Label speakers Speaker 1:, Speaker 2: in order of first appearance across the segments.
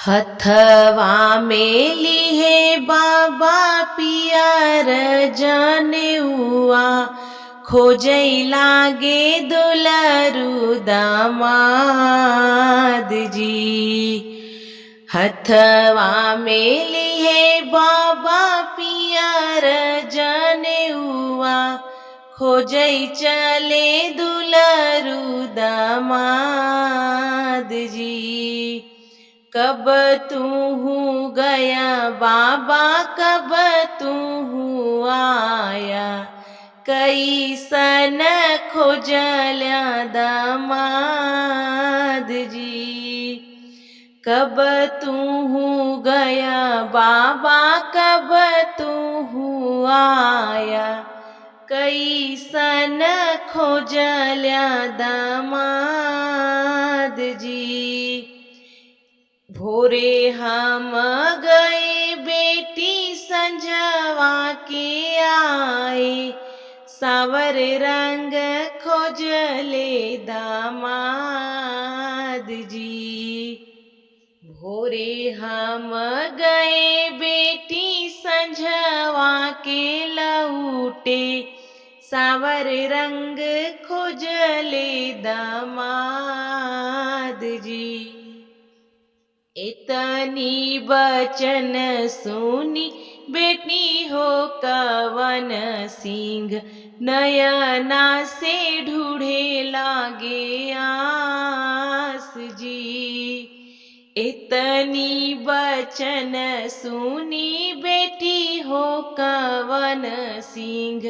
Speaker 1: हथवा में लिहे बाबा पियर जनेउआ, खोजै लागे दुलरु दामाद जी। हथवा में लिहे बाबा पियर जनेउआ, खोजै चले दुलरु दामाद जी। कब तू गया बाबा कब तू आया, कैसन खोजल्या दामाद जी। कब तू गया बाबा कब तू आया, कैसन खोजल्या दामाद जी। भोरे हम गए बेटी संजवा के आए, सावर रंग खोजले दामाद जी। भोरे हम गए बेटी संजवा के लौटे, सावर रंग खोजले दामाद जी। इतनी बचन सुनी बेटी हो कवन सिंह, नयना से ढूढ़े लागे आस जी। इतनी बचन सुनी बेटी हो कवन सिंह,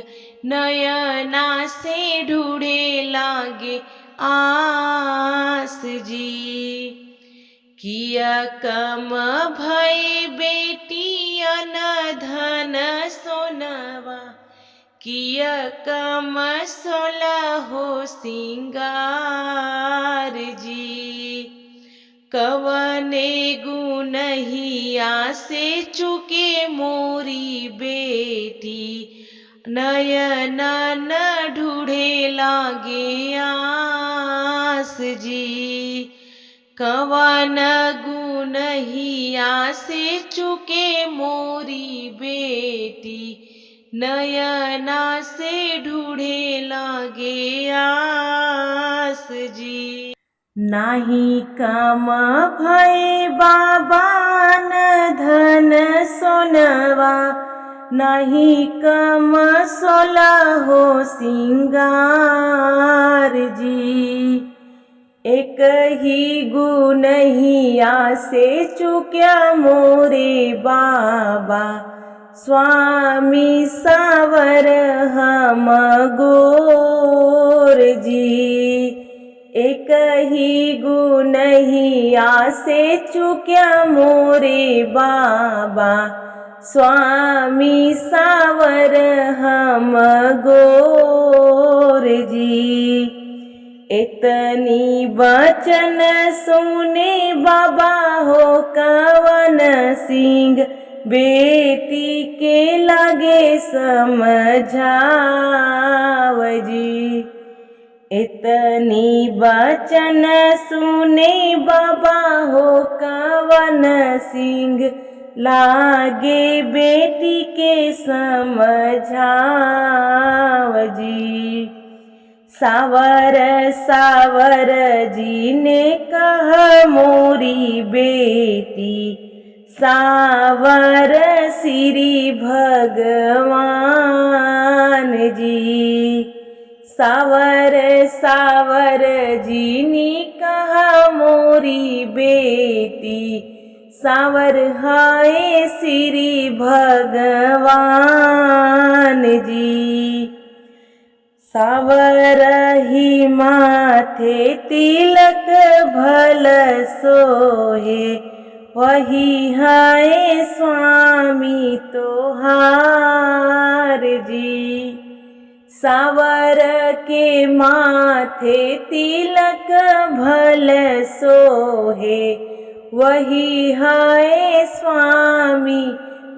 Speaker 1: नयना से ढूढ़े लागे आस जी। किया कम भई बेटी अनधन सोनवा, किया कम सोलहो सिंगार जी। कवने गुनहिया से चुके मोरी बेटी, नयना न ढूढ़े लागे आस जी। कवन गुनहिया से चुके मोरी बेटी, नयना से ढूढ़े लागे आस जी। नाही कम भय बाबा न धन सोनवा, नहीं कम सोलहो सिंगार जी। एक ही गुनहिया से चुक्या मोरे बाबा, स्वामी सावर हम गोर जी। एक ही गुनहिया से चुक्या मोरे बाबा, स्वामी सावर हम गोर जी। इतनी बचन सुने बाबा हो कवन सिंह, बेटी के लागे समझाव जी। इतनी बचन सुने बाबा हो कवन सिंह, लागे बेटी के समझाव जी। सावर सावर जी ने कहा मोरी बेटी, सावर श्री भगवान जी। सावर सावर जी ने कहा मोरी बेटी, सावर हाय श्री भगवान जी। सावर ही माथे तिलक भल सोहे, वही हाय स्वामी तोहार जी। सावर के माथे तिलक भल सोहे, वही हाय स्वामी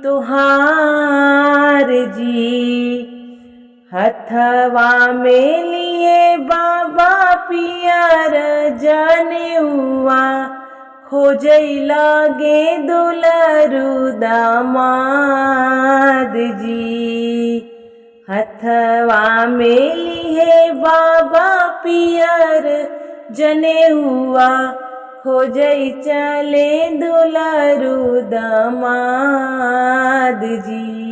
Speaker 1: तुहार जी। हथवा में लिए बाबा पियर जनेउआ, खोजई लागे दुलरु दामाद जी। हथवा में लिहे बाबा पियर जने हुआ खोजई चले दुलरु दामाद जी।